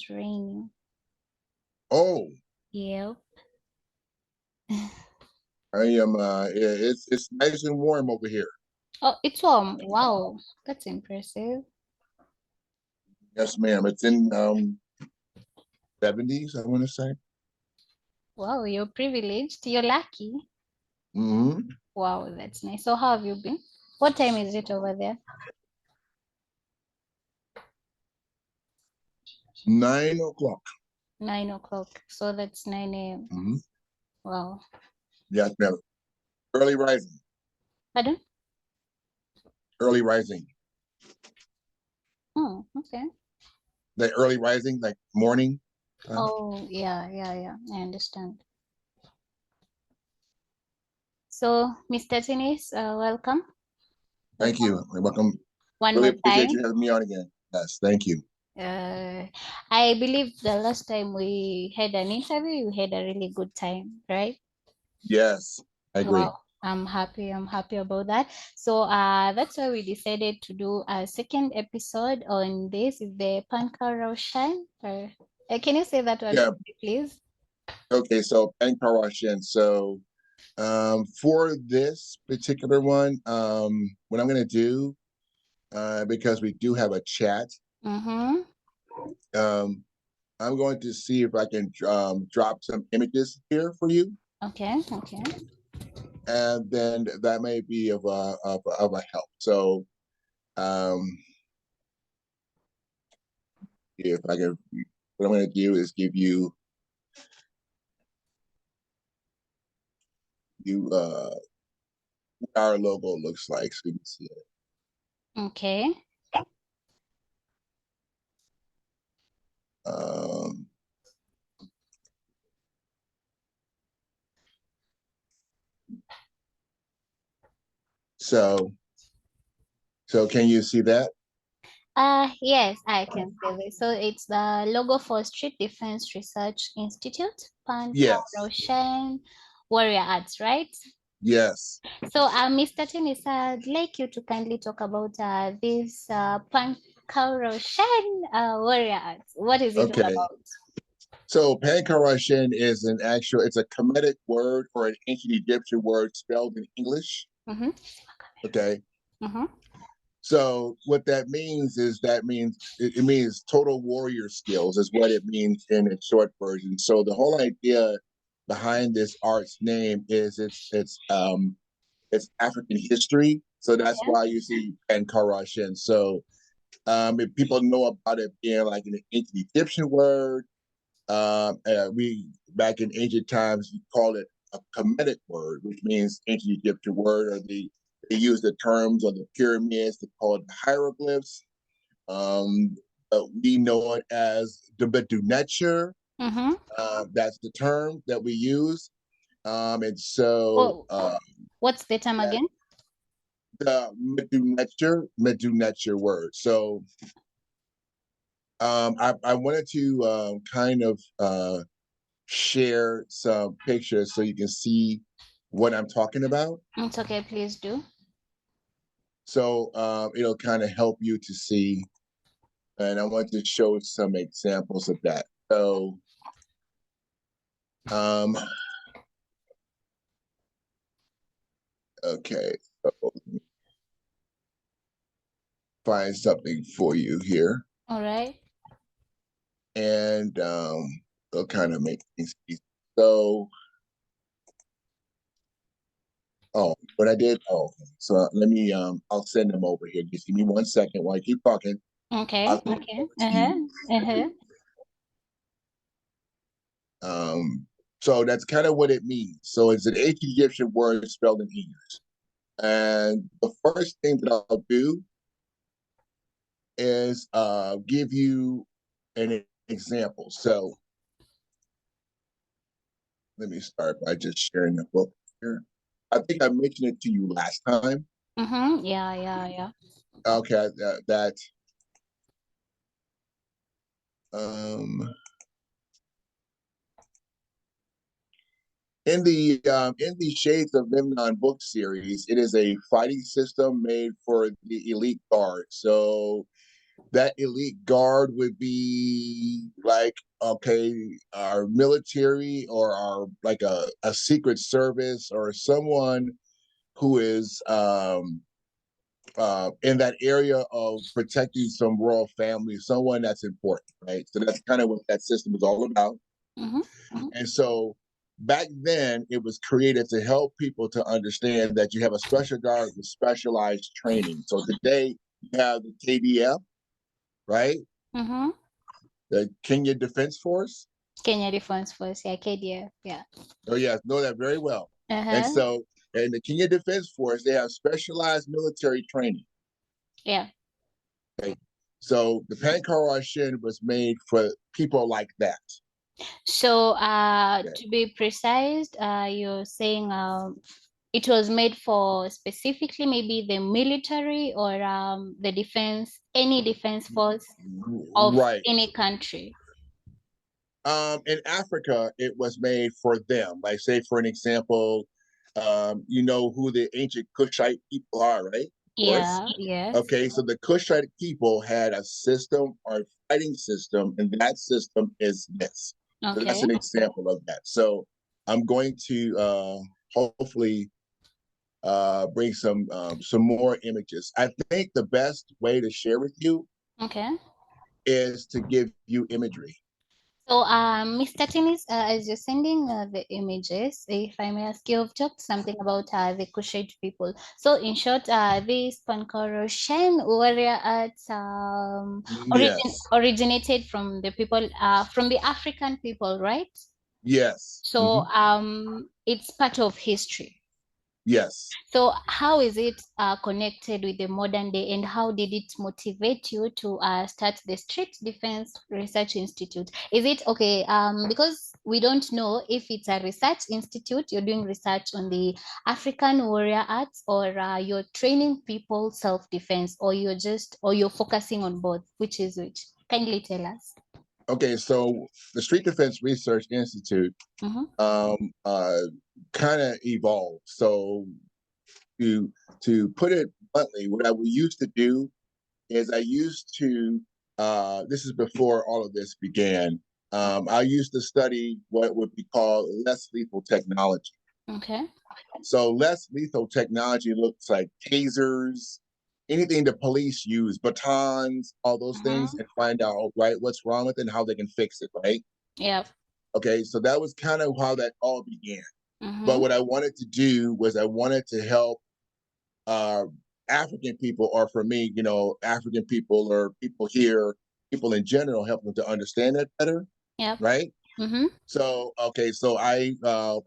it's raining. Oh, Yep. I am. It's nice and warm over here. Oh, it's warm. Wow, that's impressive. Yes, ma'am. It's in 70s, I want to say. Wow, you're privileged. You're lucky. Mm-hmm. Wow, that's nice. So how have you been? What time is it over there? 9 o'clock. 9 o'clock. So that's 9 a.m. Mm-hmm. Wow. Yes, ma'am. Early rising. Pardon? Early rising. Oh, okay. Like early rising, like morning time. Oh, yeah. I understand. So, Mr. Teannis, welcome. Thank Welcome you. Welcome. one Really more appreciate time. you having me on again. Yes, thank you. Uh, I believe the last time we had an interview, you had a really good time, right? Yes, I agree. Wow, I'm happy. I'm happy about that. So that's why we decided to do a second episode on this is the Pan Kau Rau Shen. Can you say that word Yeah. for me, please? Okay. So Pan Kau Rau Shen. So for this particular one, what I'm gonna do, because we do have a chat, Mm-hmm. um, I'm going to see if I can drop some images here for you, Okay, okay. and then that may be of a help. So um, if I can, what I'm going to do is give you what our logo looks like, so you can see it. Okay. Um, so can you see that? Yes, I can see this. So it's the logo for Street Defense Research Institute, Pan Kau Rau Yes, Shen, Warrior Arts, right? yes. So, Mr. Teannis, I'd like you to kindly talk about this Pan Kau Rau Shen Warrior Arts. What is it all Okay. about? So Pan Kau Rau Shen is it's a Kemetic word or an ancient Egyptian word spelled in English. Mm-hmm. Okay. Mm-hmm. So what that means is it means total warrior skills is what it means in its short version. So the whole idea behind this art's name is it's African history. So that's Okay. why you see Pan Kau Rau Shen. So if people know about it being like an ancient Egyptian word, we back in ancient times we called it a Kemetic word, which means ancient Egyptian word, or they use the terms of the pyramids to call it the hieroglyphs. Um, we know it as the Bedunecher. Mm-hmm. That's the term that we use. And so Oh, what's the term that again? the Medunecher word. So I wanted to kind of share some pictures so you can see what I'm talking about. It's okay, please do. So it'll kind of help you to see. And I want to show some examples of that. So um, okay, so find something for you here, All right. and it'll kind of make things easy. So, oh, what I did? Oh, okay. So let me I'll send them over here. Just give me 1 second while I keep talking. Okay, I'll send them okay. over to Uh-huh. you. Uh-huh. So that's kind of what it means. So it's an ancient Egyptian word spelled in English. And the first thing that I'll do is give you an example. So let me start by just sharing the book here. I think I mentioned it to you last time. Mm-hmm. Yeah. Okay, that um, in the Shades of Memnon book series, it is a fighting system made for the elite guard. So that elite guard would be like, okay, our military or our like a secret service or someone who is in that area of protecting some royal family, someone that's important, right? So that's kind of what that system is all about. Mm-hmm. And so back then, it was created to help people to understand that you have a special guard with specialized training. So today, you have the KDF, right? Mm-hmm. The Kenya Defense Force. Kenya Defense Force, yeah, KDF, yeah. Oh, yeah, know that very well. And Uh-huh. so, in the Kenya Defense Force, they have specialized military training. Yeah. Okay? So the Pan Kau Rau Shen was made for people like that. So, Okay. to be precise, you're saying it was made for specifically maybe the military or the defense, any defense force of Right. any country. In Africa, it was made for them. Like, say, for an example, you know who the ancient Kushite people are, right? Of course. Yeah, yes. Okay, so the Kushite people had a system or fighting system, and that system is this. So that's Okay. an example of that. So I'm going to hopefully bring some more images. I think the best way to share with you Okay. is to give you imagery. So, Mr. Teannis, as you're sending the images, if I may ask, you've talked something about the Kushite people. So, in short, this Pan Kau Rau Shen warrior arts Yes, originated from the people, from the African people, right? yes, So, it's part of history. yes. So how is it connected with the modern day, and how did it motivate you to start the Street Defense Research Institute? Is it okay? Because we don't know if it's a research institute, you're doing research on the African warrior arts, or you're training people self-defense, or you're focusing on both. Which is which? Kindly tell us. Okay, so the Street Defense Research Institute Mm-hmm. um, uh, kind of evolved. So to to put it bluntly, what I used to do is I used to. This is before all of this began. I used to study what would be called less lethal technology. Okay. So less lethal technology looks like tasers, anything the police use, batons, all those things, Mm-hmm. and find out right what's wrong with it and how they can fix it. Right. Yeah. Okay. So that was kind of how that all began. But Mm-hmm. what I wanted to do was I wanted to help uh, African people, or for me, you know, African people or people here, people in general, help them to understand that better. Yeah. Right. Mm-hmm. So okay, so I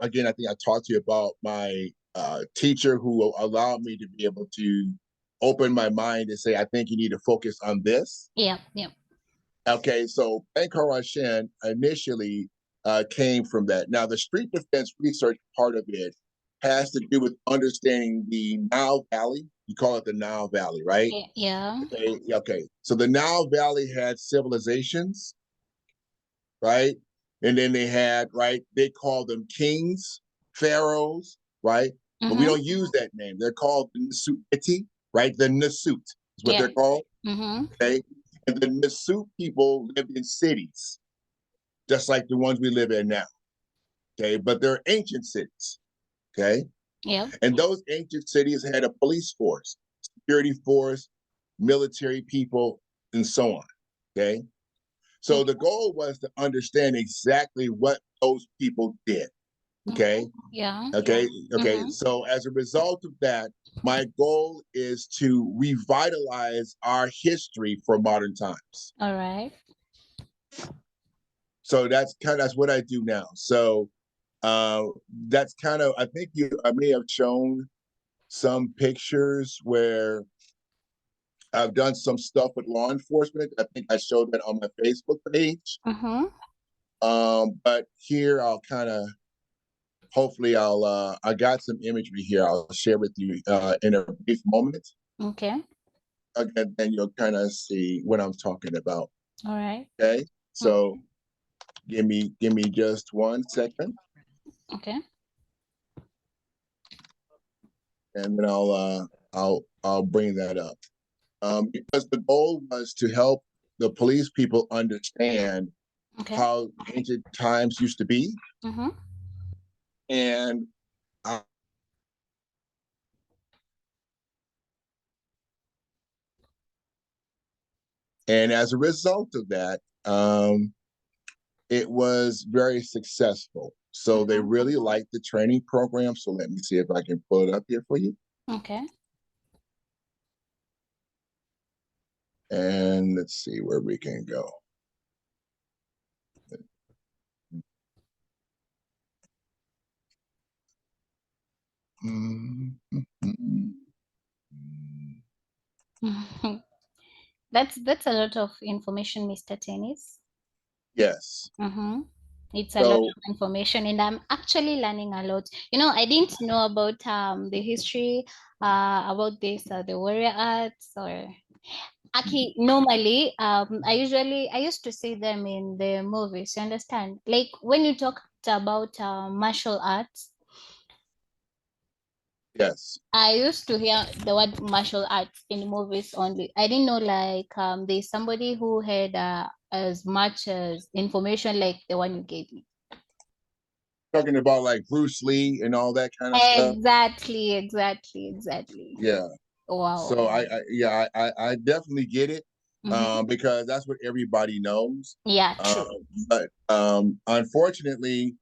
again, I think I talked to you about my teacher who allowed me to be able to open my mind and say, I think you need to focus on this. Yeah. Yeah. Okay, so Pan Kau Rau Shen initially came from that. Now, the street defense research part of it has to do with understanding the Nile Valley. You call it the Nile Valley, right? Yeah. Yeah. Okay, okay. So the Nile Valley had civilizations, right? And then they had, right, they called them kings, pharaohs, right? But we Mm-hmm. don't use that name. They're called the Nasutiti, right? The Nasut is what Yeah. they're called, Mm-hmm. okay? And the Nasut people lived in cities, just like the ones we live in now, okay? But they're ancient cities, okay? Yeah. And those ancient cities had a police force, security force, military people, and so on, okay? So the goal was to understand exactly what those people did. Okay. Okay. Yeah. Okay. Okay. Mm-hmm. So as a result of that, my goal is to revitalize our history for modern times. All right. So that's what I do now. So uh, that's kind of I think I may have shown some pictures where I've done some stuff with law enforcement. I think I showed that on my Facebook page. Mm-hmm. But here I'll kind of hopefully I got some imagery here I'll share with you in a brief moment. Okay. And then you'll kind of see what I'm talking about. All right. Okay. Mm. So give me just 1 second, Okay. and then I'll bring that up. because the goal was to help the police people understand Okay. how ancient times used to be, Mm-hmm. and as a result of that, it was very successful. So they really liked the training program. So let me see if I can pull it up here for you. Okay. And let's see where we can go. That's a lot of information, Mr. Tennis. Yes. Mm-hmm. It's a lot So of information, and I'm actually learning a lot. You know, I didn't know about the history about this the warrior arts or Aki. Normally, I used to see them in the movies. You understand? Like when you talked about martial arts, yes. I used to hear the word martial arts in movies only. I didn't know like there's somebody who had as much as information like the one you gave me. Talking about like Bruce Lee and all that kind of stuff. Exactly, exactly, exactly. Yeah. So Wow. I definitely get it, Mm-hmm. because that's what everybody knows. Yeah, Um, true. but unfortunately,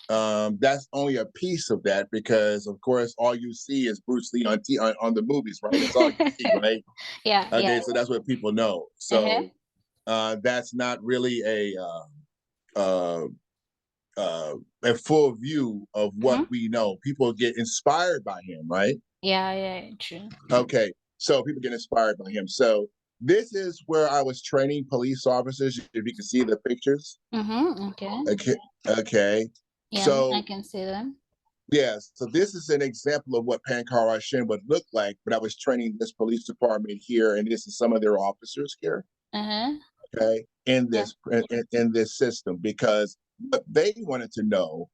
that's only a piece of that, because of course all you see is Bruce Lee on the movies, right? That's all you see, right? Yeah, yeah. Okay, so that's what people know. Uh-huh. So that's not really uh, a full view of what Mm-hmm. we know. People get inspired by him, right? Yeah, yeah, true. Okay, so people get inspired by him. So this is where I was training police officers. If you can see the pictures, Mm-hmm. Okay. okay, okay. Yeah, I So can see them. yes, so this is an example of what Pan Kau Rau Shen would look like. But I was training this police department here, and this is some of their officers here. Uh-huh. Okay, in Yeah. in this system, because what they wanted to know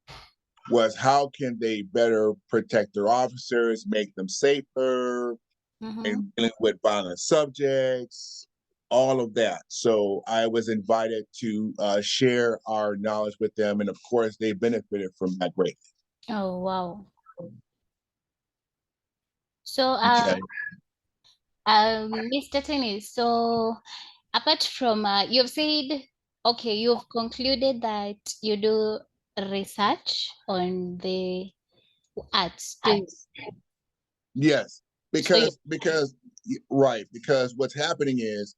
was how can they better protect their officers, make them safer, Mm-hmm. and dealing with violent subjects, all of that. So I was invited to share our knowledge with them, and of course, they benefited from that greatly. Oh, wow. So, Okay. Mr. Tennis, so apart from you've said, okay, you've concluded that you do research on the arts too. Yes, So you, because right, because what's happening is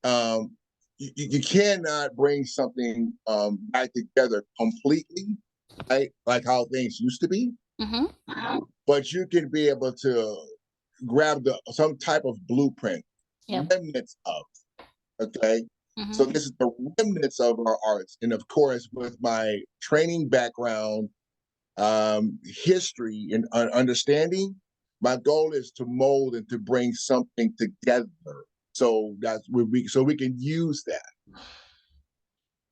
um, you cannot bring something back together completely, right? Like how things used to be, mm-hmm. but you can be able to grab some type of blueprint, Yep. remnants of. Okay, so Mm-hmm. this is the remnants of our arts, and of course, with my training background, history, and understanding, my goal is to mold and to bring something together. So that's where we can use that,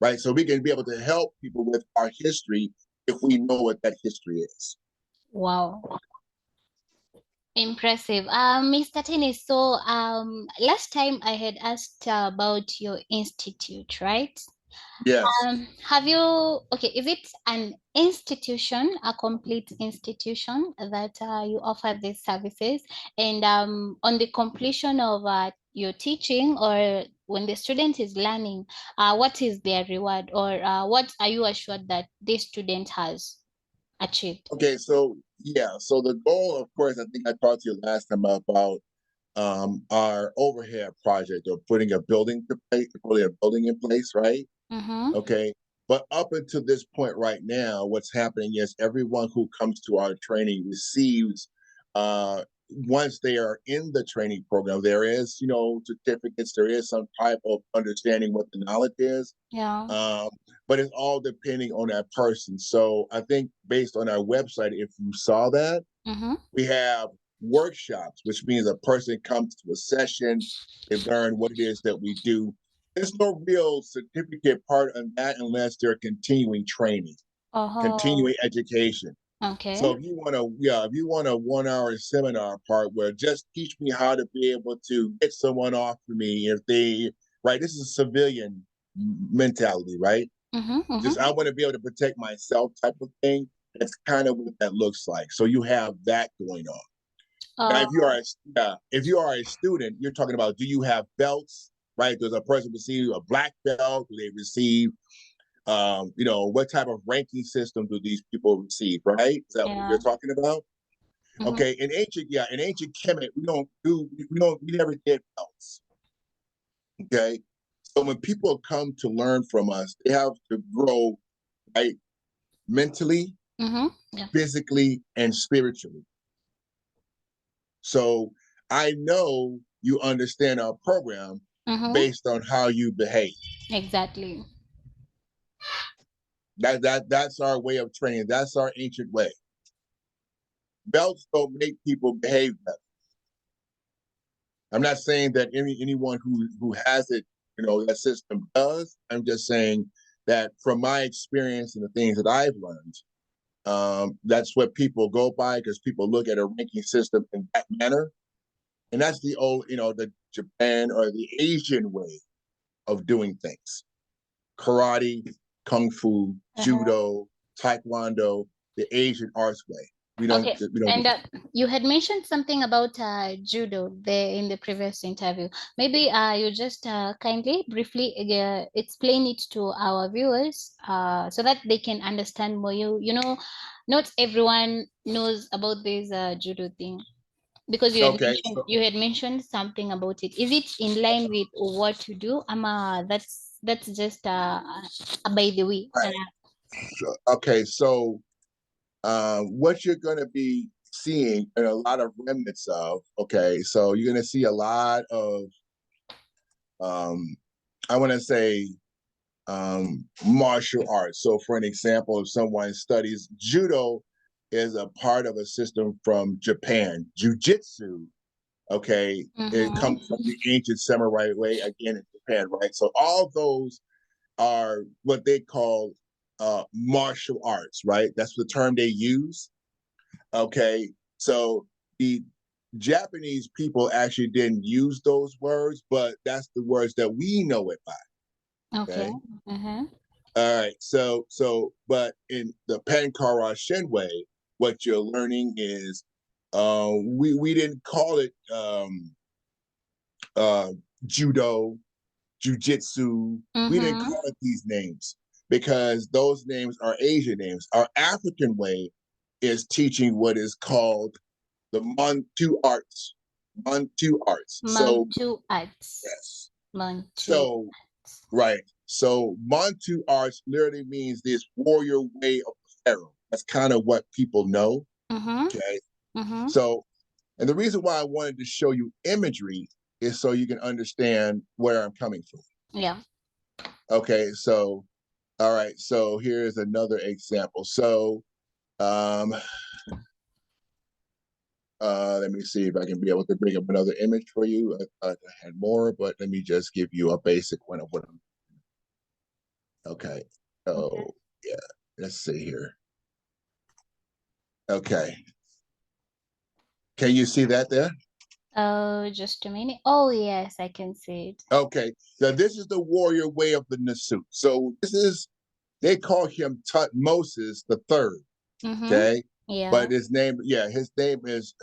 right? So we can be able to help people with our history if we know what that history is. Wow. Impressive. Mr. Tennis, so last time I had asked about your institute, right? Yes. Have you, okay, is it an institution, a complete institution that you offer these services? And on the completion of your teaching or when the student is learning, what is their reward or what are you assured that this student has achieved? Okay. So yeah. So the goal, of course, I think I talked to you last time about our overhead project of putting a building in place, right? Mm-hmm. Okay. But up until this point right now, what's happening is everyone who comes to our training receives, once they are in the training program, there is, certificates, there is some type of understanding what the knowledge is. Yeah. Um, but it's all depending on that person. So I think based on our website, if you saw that, Mm-hmm. we have workshops, which means a person comes to a session, they learn what it is that we do. There's no real certificate part of that unless they're continuing training, Oh, continuing education. Okay. So if you want to, yeah, if you want a 1 hour seminar part where just teach me how to be able to get someone off of me if they, right, this is a civilian mentality, right? Mm-hmm, mm-hmm. Just I want to be able to protect myself type of thing. That's kind of what that looks like. So you have that going on. Now, Uh, if you are a student, you're talking about, do you have belts? Right? Does a person receive a black belt? Do they receive, what type of ranking system do these people receive? Right? Is that what yeah. you're talking about? Mm-hmm. Okay. In ancient Kemet, we never did belts. Okay. So when people come to learn from us, they have to grow, right, mentally, Mm-hmm. Yeah. physically, and spiritually. So I know you understand our program Mm-hmm. based on how you behave. Exactly. That's our way of training. That's our ancient way. Belts don't make people behave better. I'm not saying that anyone who has it, that system does. I'm just saying that from my experience and the things that I've learned, that's what people go by because people look at a ranking system in that manner. And that's the old, the Japan or the Asian way of doing things. Karate, kung fu, Uh-huh. judo, taekwondo, the Asian arts way. We don't Okay. we don't do And that. you had mentioned something about judo there in the previous interview. Maybe you just kindly, briefly explain it to our viewers so that they can understand more. Not everyone knows about this judo thing because Okay, so you had mentioned something about it. Is it in line with what you do? That's just by the way. right. Okay, so what you're going to be seeing and a lot of remnants of, okay, so you're going to see a lot of, um, I want to say, martial arts. So, for an example, if someone studies judo, is a part of a system from Japan. Jiu-jitsu, okay, it Mm-hmm. comes from the ancient samurai way again in Japan, right? So all those are what they call martial arts, right? That's the term they use. Okay, so the Japanese people actually didn't use those words, but that's the words that we know it by. Okay. Okay, Mm-hmm. all right. But in the Pan Kau Rau Shen way, what you're learning is, we didn't call it uh, judo, jujitsu. We didn't Mm-hmm. call it these names because those names are Asian names. Our African way is teaching what is called the Mantu arts. Mantu arts. So Manchu arts. yes. Manchu So arts. right. So Mantu arts literally means this warrior way of the pharaoh. That's kind of what people know. Mm-hmm. Okay. Mm-hmm. So, and the reason why I wanted to show you imagery is so you can understand where I'm coming from. Yeah. Okay. So, all right. So here's another example. So, um, let me see if I can be able to bring up another image for you. I had more, but let me just give you a basic one of what I'm. Okay. Okay. Oh, yeah. Let's see here. Okay. Can you see that there? Oh, just a minute. Oh, yes, I can see it. Okay. So this is the warrior way of the Nasut. So they call him Tutmosis the third. Mm-hmm. Okay. Yeah. But his name is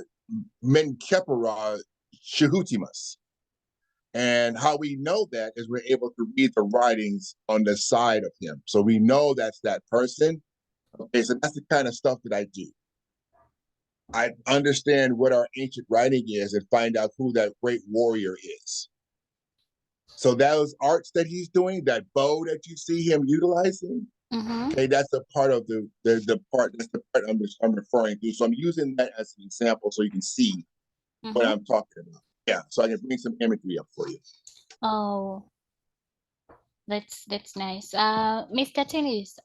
Menkepera Shehutimus. And how we know that is we're able to read the writings on the side of him. So we know that's that person. Okay, so that's the kind of stuff that I do. I understand what our ancient writing is and find out who that great warrior is. So those arts that he's doing, that bow that you see him utilizing, Mm-hmm. okay, that's a part of the part. That's the part I'm referring to. So I'm using that as an example so you can see what Mm-hmm. I'm talking about. Yeah, so I can bring some imagery up for you. Oh, that's nice. Mr. Tennis,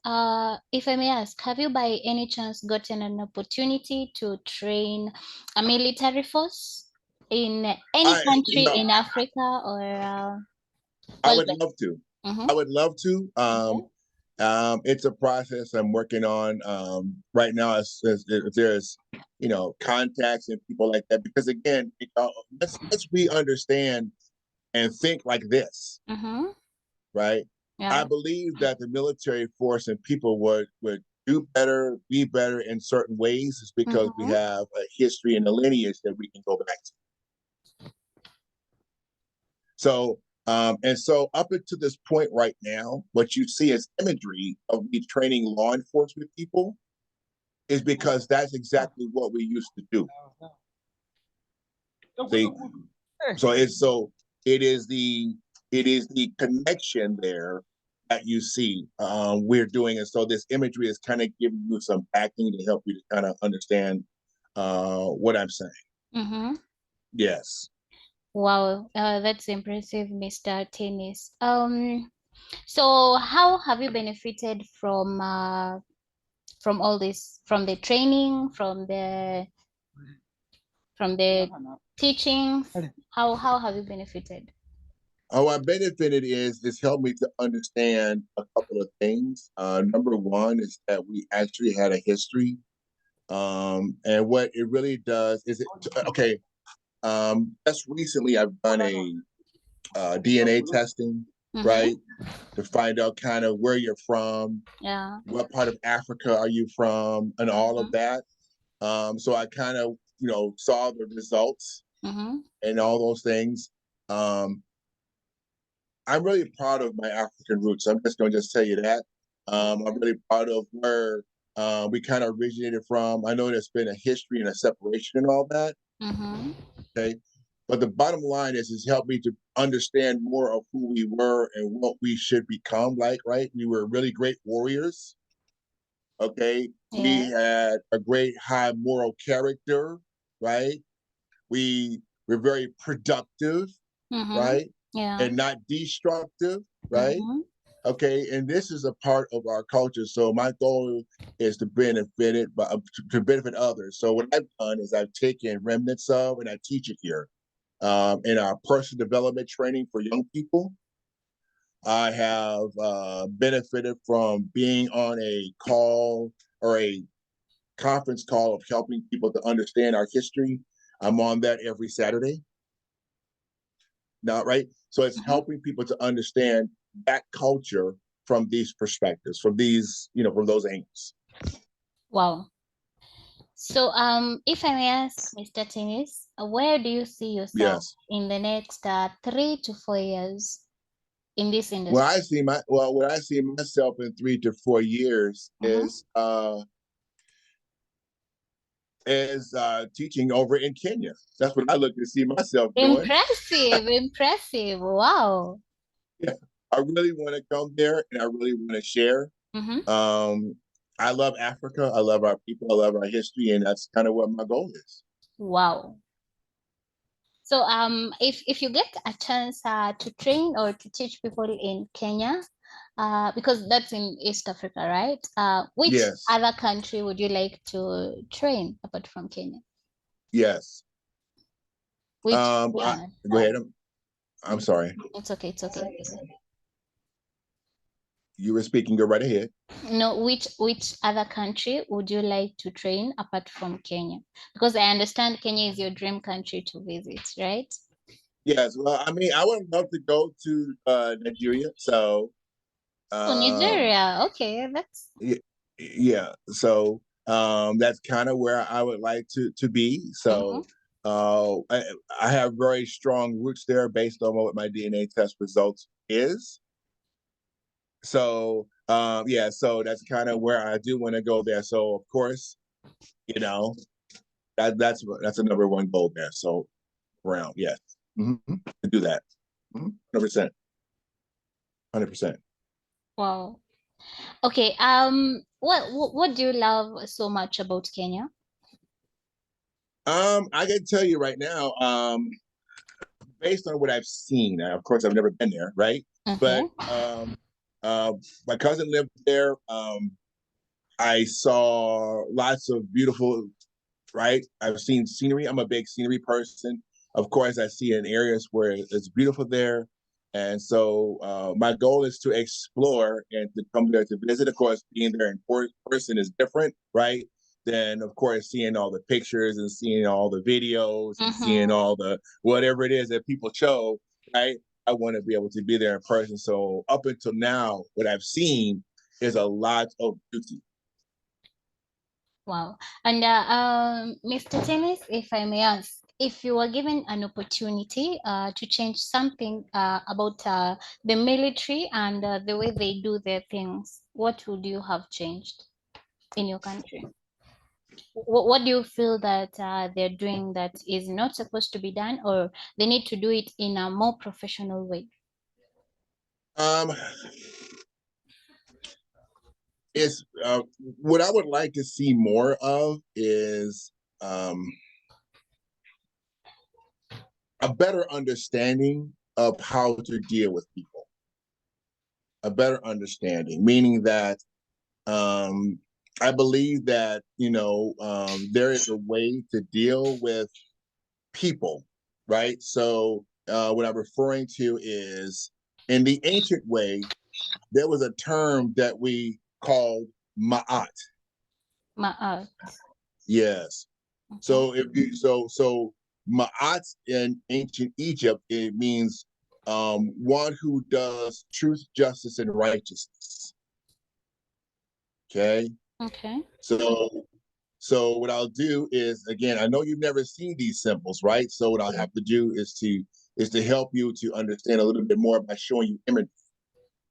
if I may ask, have you by any chance gotten an opportunity to train a military force in any I country no, in Africa or I well, would love to. mm-hmm. I would love to. Okay. It's a process I'm working on right now. If there's, contacts and people like that, because again, let's we understand and think like this, Mm-hmm. right? I Yeah. believe that the military force and people would do better, be better in certain ways, is because we Mm-hmm. have a history and a lineage that we can go back to. So, and so up until this point right now, what you see as imagery of me training law enforcement people is because that's exactly what we used to do. See, it is the connection there that you see we're doing, and so this imagery is kind of giving you some backing to help you to kind of understand what I'm saying. Mm-hmm. Yes. Wow, that's impressive, Mr. Teannis. So how have you benefited from all this, from the training, from the teachings? How have you benefited? How I benefited is it's helped me to understand a couple of things. Number one is that we actually had a history, and what it really does is okay. Just recently, I've done a DNA testing, Mm-hmm. right, to find out kind of where you're from, Yeah. what part of Africa are you from, and all of Mm-hmm. that. So I kind of saw the results Mm-hmm. and all those things. Um, I'm really proud of my African roots. I'm just going to just tell you that. I'm really proud of where we kind of originated from. I know there's been a history and a separation and all that. Mm-hmm. Okay. But the bottom line is, it's helped me to understand more of who we were and what we should become like, right? We were really great warriors. Okay. Yeah. We had a great high moral character, right? We were very productive, Mm-hmm. right? Yeah. And not destructive, right? Mm-hmm. Okay, and this is a part of our culture. So my goal is to benefit it, but to benefit others. So what I've done is I've taken remnants of and I teach it here in our personal development training for young people. I have benefited from being on a call or a conference call of helping people to understand our history. I'm on that every Saturday. Now, right? So it's Mm-hmm. helping people to understand that culture from these perspectives, from these, from those angles. Wow. So, if I may ask, Mr. Teannis, where do you see yourself Yes. in the next 3 to 4 years in this Well, industry? I see what I see myself in 3 to 4 years Mm-hmm. is teaching over in Kenya. That's what I look to see myself doing. Impressive, impressive. Wow. Yeah. I really want to come there and I really want to share. Mm-hmm. Um, I love Africa. I love our people. I love our history, and that's kind of what my goal is. Wow. So, if you get a chance to train or to teach people in Kenya, because that's in East Africa, right? Which Yes, other country would you like to train apart from Kenya? yes. Which, I yeah, go ahead. I'm sorry. it's okay, it's okay. You were speaking. Go right ahead. No, which other country would you like to train apart from Kenya? Because I understand Kenya is your dream country to visit, right? Yes. Well, I mean, I would love to go to Nigeria. So, Oh, um, Nigeria. Okay, that's yeah, yeah. So, that's kind of where I would like to be. mhm. So, I have very strong roots there based on what my DNA test results is. So, yeah. So that's kind of where I do want to go there. So, of course, you know that's a number one goal there. So, around yes, to do that, 100%, 100%. Wow. Okay. What do you love so much about Kenya? I can tell you right now, based on what I've seen. Of course, I've never been there, right? But Okay. uh, my cousin lived there. I saw lots of beautiful, right? I've seen scenery. I'm a big scenery person. Of course, I see in areas where it's beautiful there. And so my goal is to explore and to come there to visit. Of course, being there in person is different, right? Than, of course, seeing all the pictures and seeing all the videos and seeing all the whatever it is that people show, right? I want to be able to be there in person. So up until now, what I've seen is a lot of beauty. Wow. And Mr. Teannis, if I may ask, if you were given an opportunity to change something about the military and the way they do their things, what would you have changed in your country? What do you feel that they're doing that is not supposed to be done, or they need to do it in a more professional way? Um, it's what I would like to see more of is a better understanding of how to deal with people. A better understanding, meaning that I believe that there is a way to deal with people, right? So what I'm referring to is in the ancient way, there was a term that we called ma'at. Ma Yes. okay. So if you so ma'at in ancient Egypt, it means one who does truth, justice, and righteousness. Okay. Okay. So what I'll do is, again, I know you've never seen these symbols, right? So what I'll have to do is to help you to understand a little bit more by showing you imagery.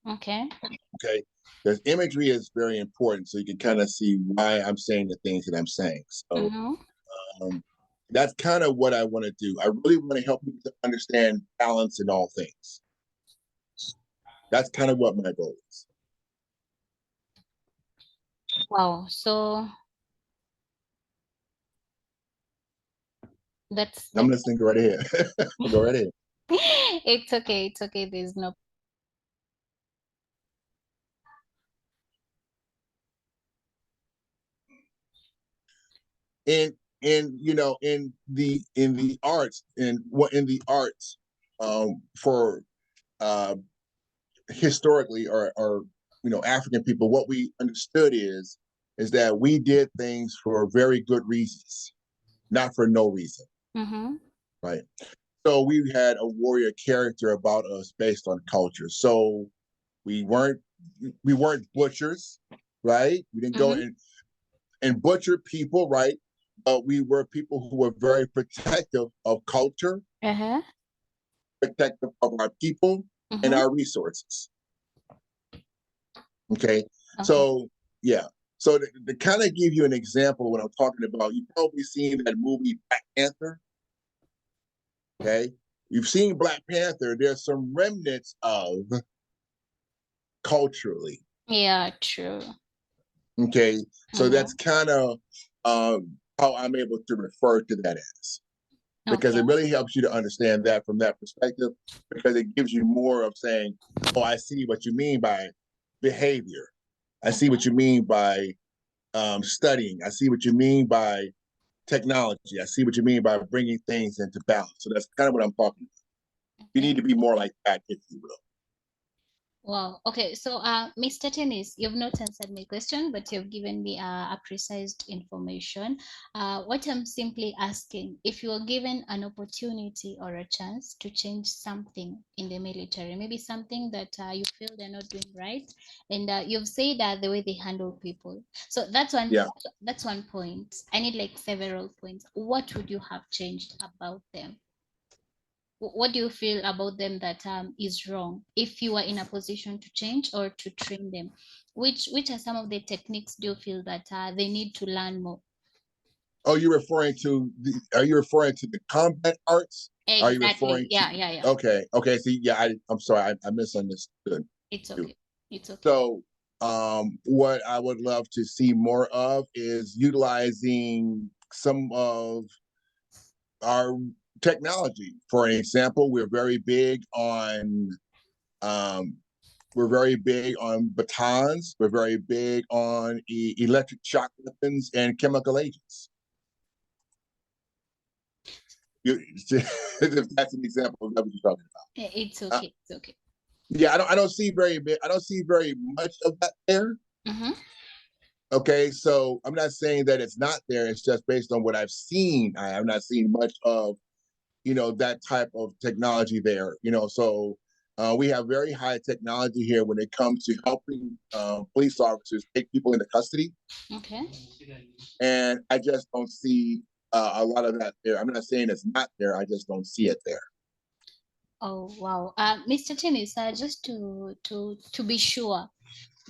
Okay. Okay. Because imagery is very important, so you can kind of see why I'm saying the things that I'm saying. So Mm-hmm. um, that's kind of what I want to do. I really want to help you to understand balance in all things. That's kind of what my goal is. Wow. So I'm that's listening. Go right ahead. Go right ahead. it's okay. It's okay. There's no. In in the arts and what in the arts for uh historically or African people, what we understood is that we did things for very good reasons, not for no reason, Mm-hmm. right? So we had a warrior character about us based on culture. So we weren't we weren't butchers, right? We didn't go Mm-hmm. and butcher people, right? But we were people who were very protective of culture, Uh-huh. protective of our people and Mm-hmm. our resources. Okay. Okay. So, yeah. So, to kind of give you an example of what I'm talking about, you've probably seen that movie Black Panther. Okay. You've seen Black Panther. There's some remnants of culturally. Yeah, true. Okay. So, Mm-hmm. that's kind of how I'm able to refer to that as, because Okay. it really helps you to understand that from that perspective, because it gives you more of saying, oh, I see what you mean by behavior. I see Okay. what you mean by studying. I see what you mean by technology. I see what you mean by bringing things into balance. So that's kind of what I'm talking about. You Okay. need to be more like that, if you will. Wow. Okay. So, Mr. Tennis, you've not answered my question, but you've given me a precise information. What I'm simply asking, if you are given an opportunity or a chance to change something in the military, maybe something that you feel they're not doing right, and you've said that the way they handle people. So Yeah. that's one point. I need like several points. What would you have changed about them? What do you feel about them that is wrong if you are in a position to change or to train them? Which are some of the techniques do you feel that they need to learn more? Oh, are you referring to the combat arts? Are you Exactly. referring to Yeah, yeah, yeah. okay, see, yeah, I'm sorry, I misunderstood It's you. okay. It's okay. So what I would love to see more of is utilizing some of our technology. For an example, um, we're very big on batons. We're very big on electric shock weapons and chemical agents. if that's an example of what you're talking It's about. okay. It's okay. Yeah, I don't see very much of that there. Mm-hmm. Okay, so I'm not saying that it's not there. It's just based on what I've seen. I have not seen much of that type of technology there. So we have very high technology here when it comes to helping police officers take people into custody, Okay. and I just don't see a lot of that there. I'm not saying it's not there. I just don't see it there. Oh wow. Mr. Tennis, just to be sure,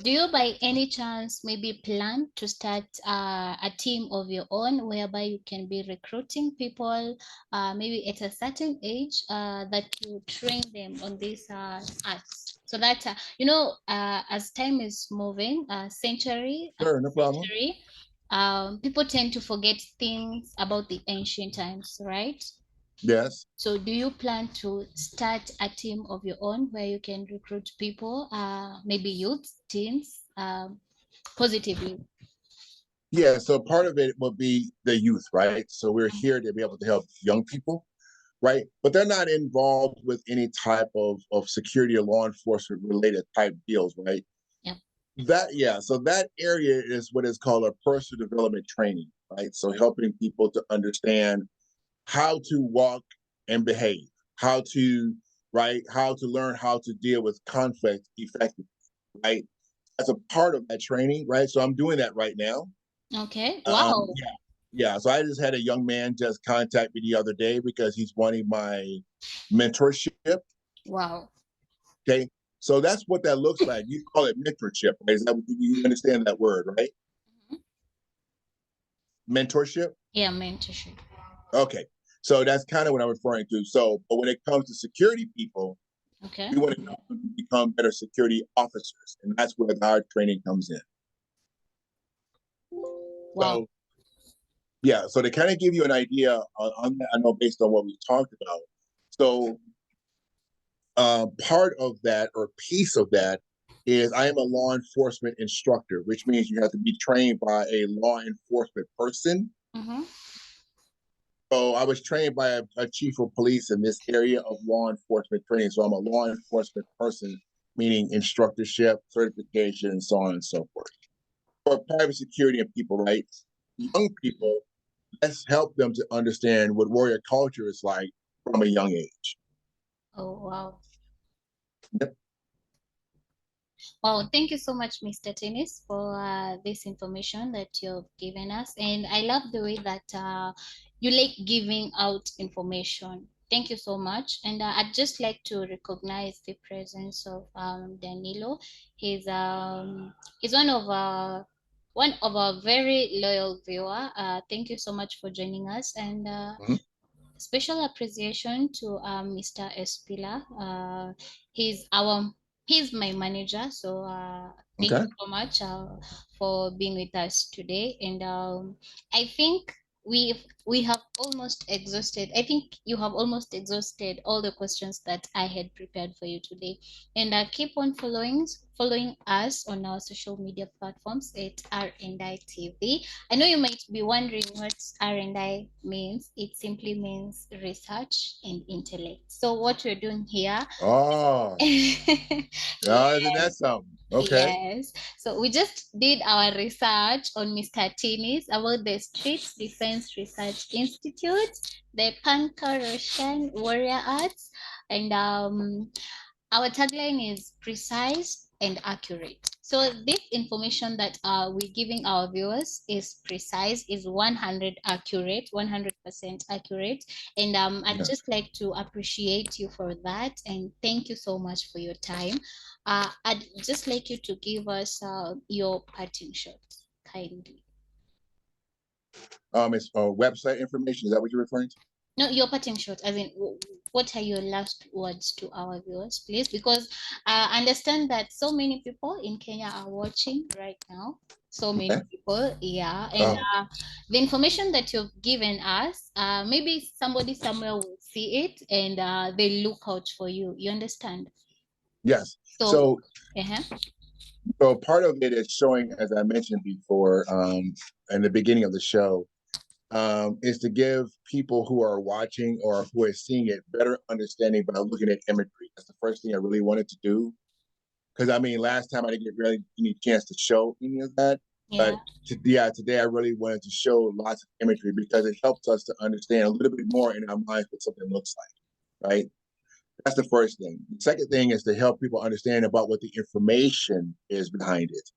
do you by any chance maybe plan to start a team of your own whereby you can be recruiting people maybe at a certain age that you train them on these arts so that as time is moving century after Sure, no problem. century, people tend to forget things about the ancient times, right? Yes. So do you plan to start a team of your own where you can recruit people, maybe youth, teens, positively? Yeah, so part of it will be the youth, right? So we're here to be able to help young people, right? But they're not involved with any type of security or law enforcement related type deals, right? Yeah. So that area is what is called a personal development training, right? So helping people to understand how to walk and behave, how to, right, how to learn how to deal with conflict effectively, right? As a part of that training, right? So I'm doing that right now. Okay. Um, Wow. yeah, yeah. So I just had a young man just contact me the other day because he's wanting my mentorship. Wow. Okay, so that's what that looks like. You call it mentorship, right? Is that what you understand that word, right? Mhm. Mentorship. Yeah, mentorship. Okay, so that's kind of what I'm referring to. So, but when it comes to security people, Okay. we want to help them become better security officers, and that's where our training comes in. Wow. So, yeah, so to kind of give you an idea on that, I know based on what we talked about. So, part of that or piece of that is I am a law enforcement instructor, which means you have to be trained by a law enforcement person. Mm-hmm. So I was trained by a chief of police in this area of law enforcement training. So I'm a law enforcement person, meaning instructorship, certification, and so on and so forth. For private security and people rights, young people, let's help them to understand what warrior culture is like from a young age. Oh, wow. Yep. Wow, thank you so much, Mr. Tennis, for this information that you've given us. And I love the way that you like giving out information. Thank you so much. And I'd just like to recognize the presence of Danilo. He's one of our very loyal viewer. Thank you so much for joining us. And Mhm. special appreciation to Mr. Espila. He's my manager. So thank Okay. you so much for being with us today. And I think we have almost exhausted. I think you have almost exhausted all the questions that I had prepared for you today. And keep on following us on our social media platforms at R&I TV. I know you might be wondering what R&I means. It simply means research and intellect. So what we're doing here, Oh, isn't that something? Okay. yes. So we just did our research on Mr. Teannis about the Street Defense Research Institute, the Pan Kau Rau Shen Warrior Arts, and our tagline is precise and accurate. So this information that we're giving our viewers is precise, is 100 accurate, 100% accurate. And I'd Yes. just like to appreciate you for that. And thank you so much for your time. I'd just like you to give us your parting shot, kindly. It's website information. Is that what you're referring to? No, your parting shot, as in, what are your last words to our viewers, please? Because I understand that so many people in Kenya are watching right now. So many Okay. people, yeah. And Oh, the information that you've given us, maybe somebody somewhere will see it and they look out for you. You understand? yes. So, So, uh-huh. part of it is showing, as I mentioned before, in the beginning of the show, is to give people who are watching or who are seeing it better understanding by looking at imagery. That's the first thing I really wanted to do. Because I mean, last time I didn't get really any chance to show any of that. Yeah. But today I really wanted to show lots of imagery because it helps us to understand a little bit more in our minds what something looks like, right? That's the first thing. The second thing is to help people understand about what the information is behind it.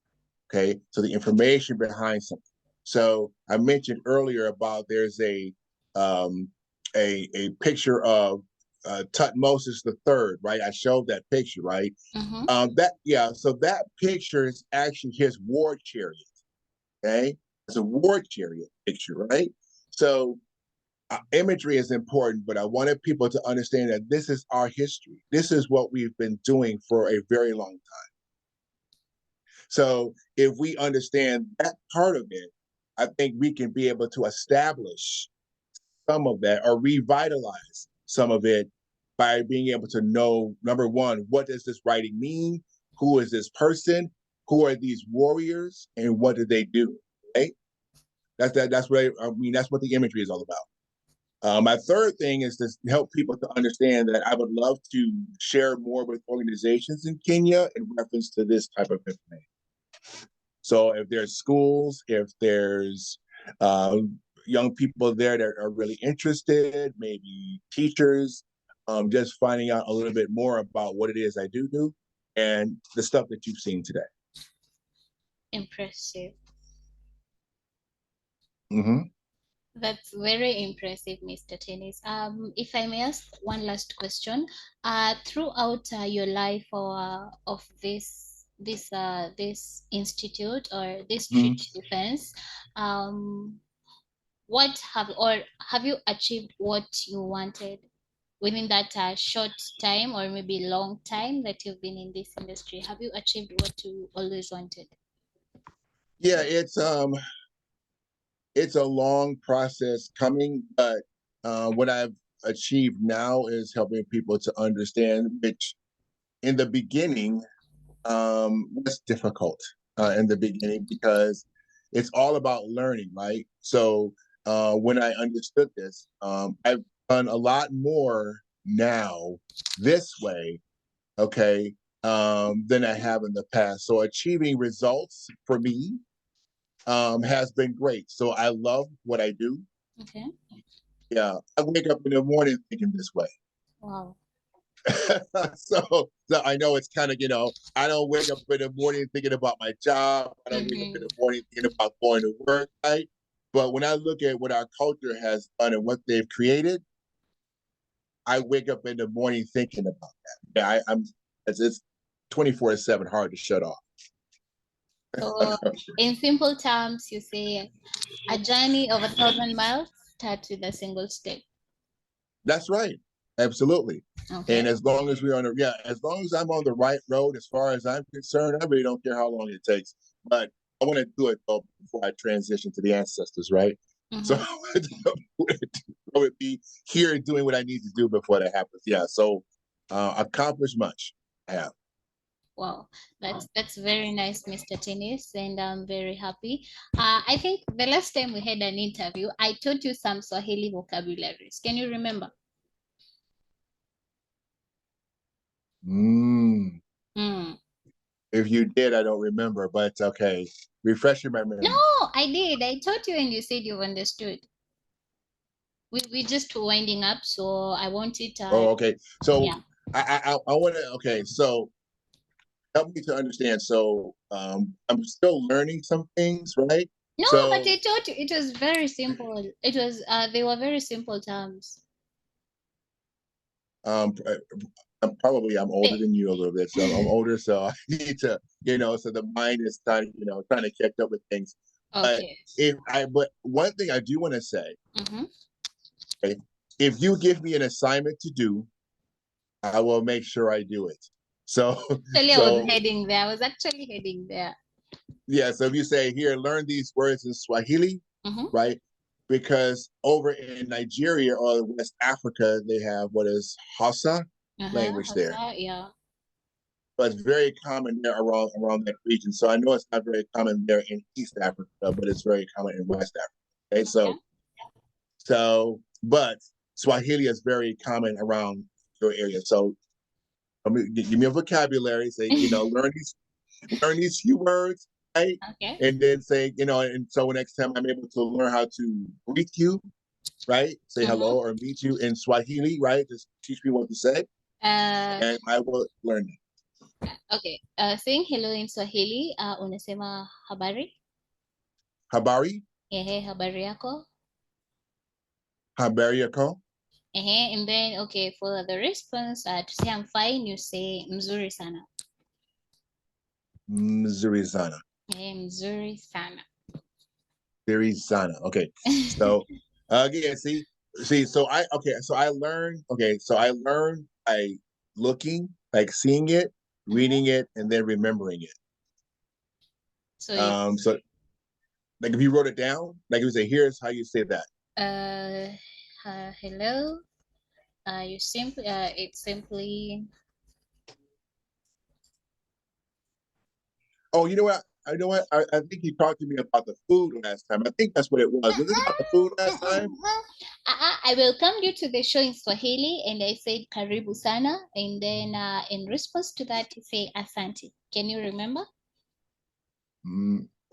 Okay, so the information behind something. So I mentioned earlier about there's um, a picture of Tutmosis the Third, right? I showed that picture, right? Mm-hmm. So that picture is actually his war chariot. Okay, it's a war chariot picture, right? So imagery is important, but I wanted people to understand that this is our history. This is what we've been doing for a very long time. So if we understand that part of it, I think we can be able to establish some of that or revitalize some of it by being able to know, number one, what does this writing mean? Who is this person? Who are these warriors? And what did they do? Right? That's what I mean. That's what the imagery is all about. My third thing is to help people to understand that I would love to share more with organizations in Kenya in reference to this type of information. So if there's schools, if there's young people there that are really interested, maybe teachers, just finding out a little bit more about what it is I do and the stuff that you've seen today. Impressive. Mm-hmm. That's very impressive, Mr. Teannis. If I may ask one last question, throughout your life of this institute or this Mm-hmm. street defense, what have you achieved what you wanted within that short time or maybe long time that you've been in this industry? Have you achieved what you always wanted? Yeah, it's a long process coming, but what I've achieved now is helping people to understand, which in the beginning was difficult in the beginning because it's all about learning, right? So when I understood this, I've done a lot more now this way, okay, than I have in the past. So achieving results for me has been great. So I love what I do. Okay. Yeah, I wake up in the morning thinking this way. Wow. So I know it's kind of, I don't wake up in the morning thinking about my job. I don't wake up in Mm-hmm. the morning thinking about going to work, right? But when I look at what our culture has done and what they've created, I wake up in the morning thinking about that. Yeah, it's 24/7 hard to shut off. So, in simple terms, you say a journey of 1,000 miles starts with a single step. That's right. Absolutely. And Okay. as long as we're as long as I'm on the right road, as far as I'm concerned, I really don't care how long it takes. But I want to do it though before I transition to the ancestors, right? So Mm-hmm. I would be here doing what I need to do before that happens. Yeah. So accomplished much. I have. Wow, that's very nice, Mr. Tennis, and I'm very happy. I think the last time we had an interview, I taught you some Swahili vocabularies. Can you remember? Mm. Mm. If you did, I don't remember, but okay. Refreshing my No, memory. I did. I taught you, and you said you've understood. We just winding up, so I want it. Oh, okay. So Yeah. I want to. Okay, so help me to understand. So I'm still learning some things, right? No, but So I taught you. It was very simple. It was. They were very simple terms. um, I'm older than you a little bit, so I'm older, so I need to, so the mind is trying to catch up with things. But Okay. but one thing I do want to say, Mm-hmm. okay, if you give me an assignment to do, I will make sure I do it. So, Actually, I was so heading there. I was actually heading there. yeah, so if you say here, learn these words in Swahili, Mm-hmm. right? Because over in Nigeria or West Africa, they have what is Hausa Uh-huh. language there. Yeah. But it's very common there around that region. So I know it's not very common there in East Africa, but it's very common in West Africa. Okay, Okay. so So, but Swahili is very common around your area. So, give me a vocabulary. Say, learn these few words, right? Okay. And then say, and so next time I'm able to learn how to greet you, right? Say Mm-hmm. hello or meet you in Swahili, right? Just teach me what to say, and I will learn it. Okay. Saying hello in Swahili, unasema habari. Habari, Ehe, habari yako. habari yako, Ehe, and then okay, for the response, to say I'm fine, you say mzuri sana. mzuri sana, Ehe, mzuri sana. mzuri sana. Okay, so again, see, so I learned. Okay, so I learned by looking, like seeing it, reading it, and then remembering it. So you So like if you wrote it down, like if you say, here's how you say that. hello. You simply it's simply Oh, you know what? I know what. I think you talked to me about the food last time. I think that's what it was. Was it about the food last time? I welcomed you to the show in Swahili and I said karibu sana, and then in response to that you say asante. Can you remember?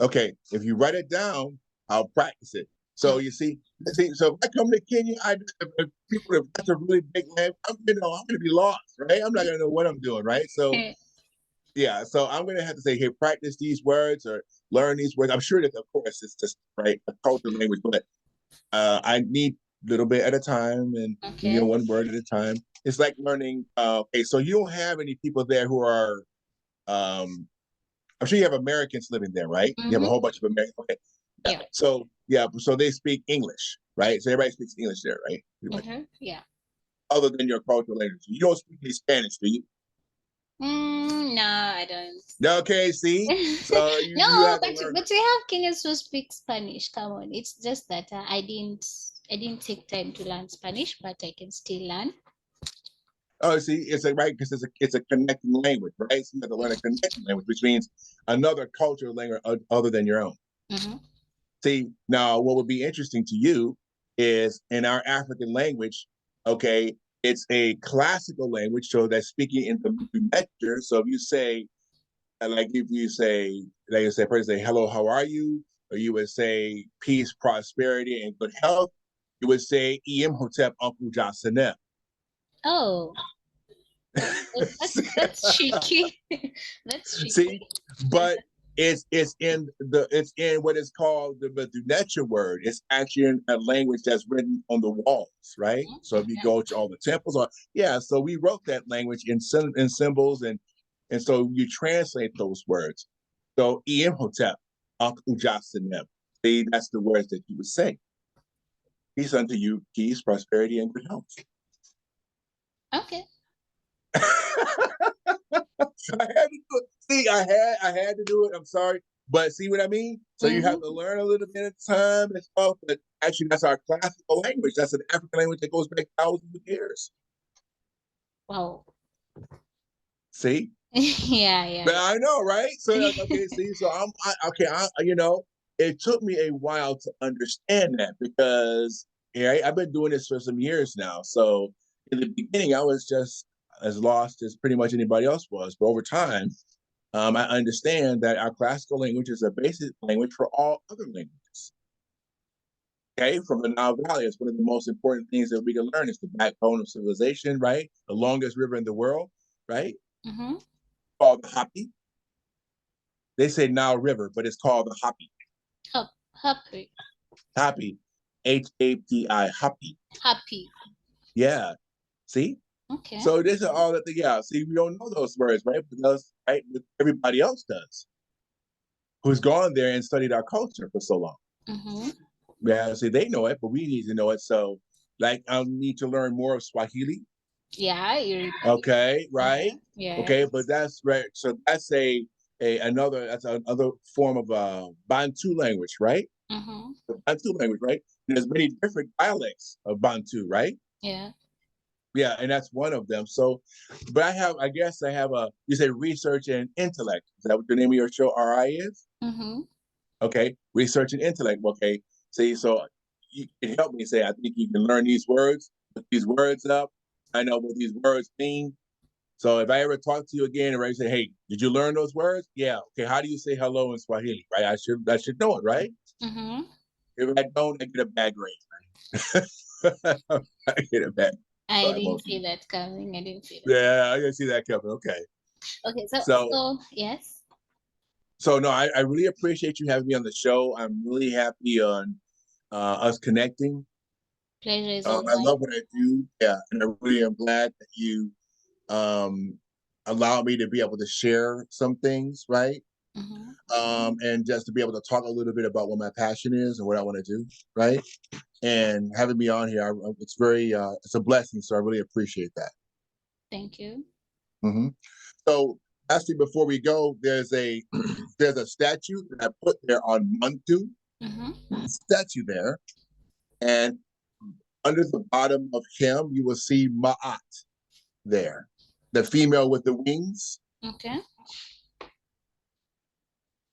Okay, if you write it down, I'll practice it. So you see, so if I come to Kenya, if people have that's a really big name, I'm going to be lost, right? I'm not going to know what I'm doing, right? So yeah, so I'm going to have to say, here, practice these words or learn these words. I'm sure that, of course, it's just right a cultural language, but I need a little bit at a time, and Okay. one word at a time. It's like learning. Okay, so you don't have any people there who are. I'm sure you have Americans living there, right? You have a whole bunch of Americans. Okay. Yeah. So they speak English, right? So everybody speaks English there, right? Yeah. Other than your cultural language, you don't speak any Spanish, do you? No, I don't. Okay, see, so you No, have to learn. but we have Kenyans who speak Spanish. Come on, it's just that I didn't take time to learn Spanish, but I can still learn. Oh, see, it's a right because it's a connecting language, right? So you have to learn a connecting language, which means another cultural language other than your own. See, now what would be interesting to you is in our African language, okay, it's a classical language, so that's speaking in the measure. So if you say, like if you say, like you say, first say, hello, how are you? Or you would say peace, prosperity, and good health. You would say Em Hotep Uncle Johnson. Oh, that's tricky. That's tricky. See, but it's in what is called the Dunecha word. It's actually in a language that's written on the walls, right? So if you go to all the temples, so we wrote that language in symbols, and so you translate those words. So Emhotep, Ujasanem. See, that's the words that you would say. Peace unto you, peace, prosperity, and good health. Okay. I had to do it. See, I had to do it. I'm sorry, but see what I mean. So you have to learn a little bit of time and stuff. But actually, that's our classical language. That's an African language that goes back thousands of years. Wow. See? Yeah. But I know, right? So okay, see, so it took me a while to understand that because I've been doing this for some years now. So in the beginning, I was just as lost as pretty much anybody else was. But over time, I understand that our classical language is a basic language for all other languages. Okay, from the Nile Valley, it's one of the most important things that we can learn. It's the backbone of civilization, right? The longest river in the world, right? Called the Hapi. They say Nile River, but it's called the Hapi. Happy. Hapi, Hapi, Hapi. Happy. Yeah. See. Okay. So this is all that. See, we don't know those words, right? Because everybody else does, who's gone there and studied our culture for so long. Yeah, see, they know it, but we need to know it. So, like, I need to learn more of Swahili. Yeah, you're okay, right? Yeah. Okay, but that's right. So that's another form of Bantu language, right? The Bantu language, right? And there's many different dialects of Bantu, right? Yeah. Yeah, and that's one of them. So, but I guess I have you say research and intellect. Is that what the name of your show RI is? Okay, research and intellect. Okay, see, so you can help me say, I think you can learn these words, put these words up. I know what these words mean. So if I ever talk to you again and I say, hey, did you learn those words? Yeah. Okay. How do you say hello in Swahili? Right. I should know it, right? Mm-hmm. If I don't, I get a bad grade. Right? I get a bad. I Sorry, didn't monkey. see that coming. I didn't see that. Yeah, I didn't see that coming. Okay. Okay, so So yes, no, I really appreciate you having me on the show. I'm really happy on us connecting. pleasure is all I love mine. what I do. Yeah, and I really am glad that you um, allow me to be able to share some things, right? Mm-hmm. And just to be able to talk a little bit about what my passion is and what I want to do, right? And having me on here, it's very, it's a blessing. So I really appreciate that. Thank you. Hmm. So, lastly, before we go, there's a there's a statue that I put there on Muntu Mm-hmm. statue there, and under the bottom of him, you will see Ma'at there, the female with the wings. Okay.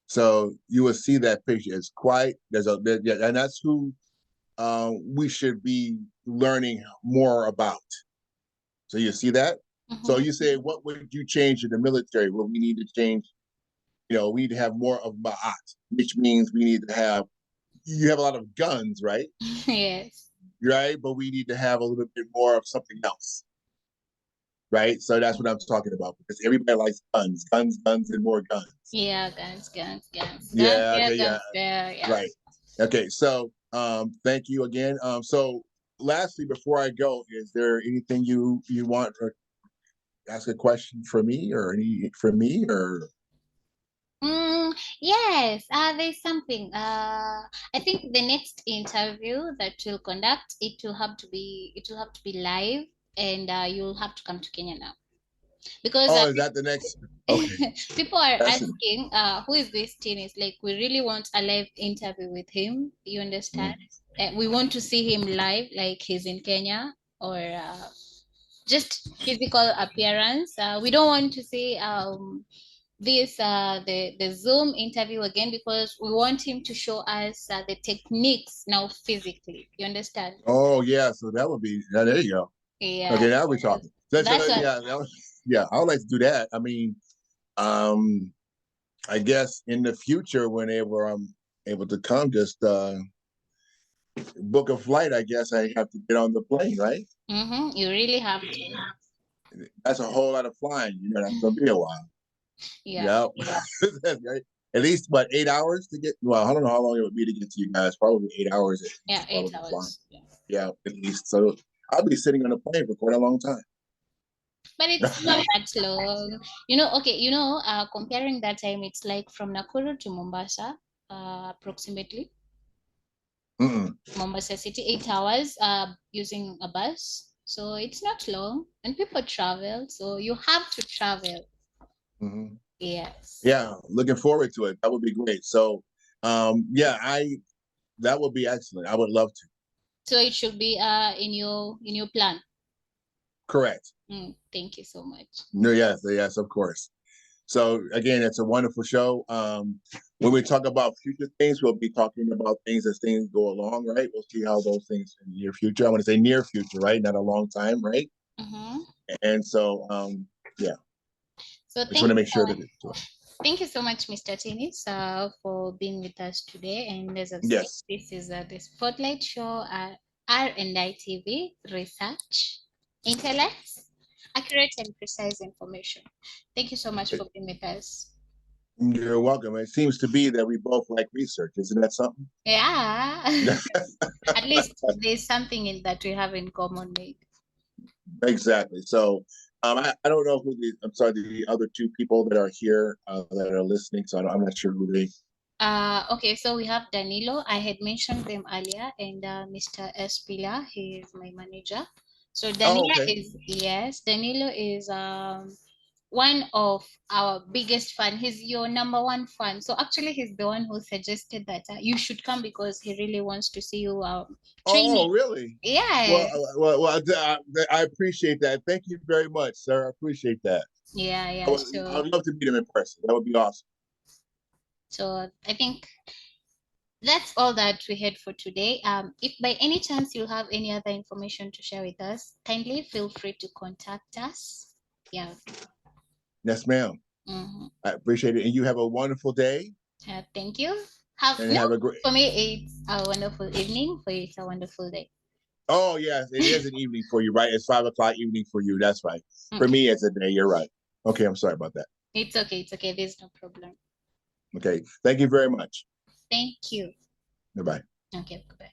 So you will see that picture. It's quite yeah, and that's who we should be learning more about. So you see that. So Mm-hmm. you say, what would you change in the military? Well, we need to change. We need to have more of Ma'at, which means we need to have. You have a lot of guns, right? Yes. Right, but we need to have a little bit more of something else, right? So that's what I'm talking about because everybody likes guns, guns, guns, and more guns. Yeah, guns, guns, guns, guns. Yeah. Yeah, Okay. Yeah. guns. Yeah, yeah. Right. Okay. So, thank you again. So, lastly, before I go, is there anything you want to ask a question for me or any for me or? Yes, there's something. I think the next interview that you'll conduct, it will have to be live, and you'll have to come to Kenya now because Oh, is that the next? Okay. people are That's it. asking, who is this Teannis? Like, we really want a live interview with him. You understand? Mm. We want to see him live, like he's in Kenya, or just physical appearance. We don't want to see the Zoom interview again because we want him to show us the techniques now physically. You understand? Oh, yeah. So that would be. Yeah, there you go. Yeah. Okay, now we're talking. So So that's what. yeah, yeah. I would like to do that. I mean, um, I guess in the future, whenever I'm able to come, just book a flight. I guess I have to get on the plane, right? You really have to. That's a whole lot of flying. That's gonna be a while. Yeah. Yeah. That's right. At least what 8 hours to get? Well, I don't know how long it would be to get to you guys. Probably 8 hours at Yeah, least. eight Probably flying. hours. Yeah. Yeah, at least. So I'll be sitting on a plane for quite a long time. But it's not that long. Okay, comparing that time, it's like from Nakuru to Mombasa, approximately. Mm-mm. Mombasa City, 8 hours, using a bus. So it's not long, and people travel, so you have to travel. Mm-hmm. Yes. Yeah, looking forward to it. That would be great. So, yeah, I that would be excellent. I would love to. So it should be in your plan. Correct. Thank you so much. No, yes, yes, of course. So again, it's a wonderful show. When we talk about future things, we'll be talking about things as things go along, right? We'll see how those things in the near future. I want to say near future, right? Not a long time, right? Mm-hmm. And so, yeah, So I just want to make sure that it's thank you so much, Mr. Teannis, for being with us today. And as I've said, yes. this is the Spotlight Show at R&I TV, research, intellect, accurate and precise information. Thank you so much for being with us. You're welcome. It seems to be that we both like research. Isn't that something? Yeah. At least there's something in that we have in common, maybe. Exactly. So, I don't know who I'm sorry, the other two people that are here that are listening. So I'm not sure who they. Okay, so we have Danilo. I had mentioned them earlier, and Mr. Espila, he is my manager. So Oh, Danilo okay. is yes, Danilo is one of our biggest fan. He's your number one fan. So actually, he's the one who suggested that you should come because he really wants to see you Oh, training. really? Well, Yes. I appreciate that. Thank you very much, sir. I appreciate that. Yeah, I yeah. would, I would love to meet him in person. That would be awesome. So I think That's all that we had for today. If by any chance you have any other information to share with us, kindly feel free to contact us. Yeah. Yes, ma'am. Mm-hmm. I appreciate it. And you have a wonderful day. Thank you. Have And no, have a great. for me it's a wonderful evening. For you it's a wonderful day. Oh, yes, it is an evening for you, right? It's 5 o'clock evening for you. That's right. For Okay. me, it's a day. You're right. Okay, I'm sorry about that. It's okay. It's okay. There's no problem. Okay, thank you very much. Thank you. Goodbye. Okay. Goodbye.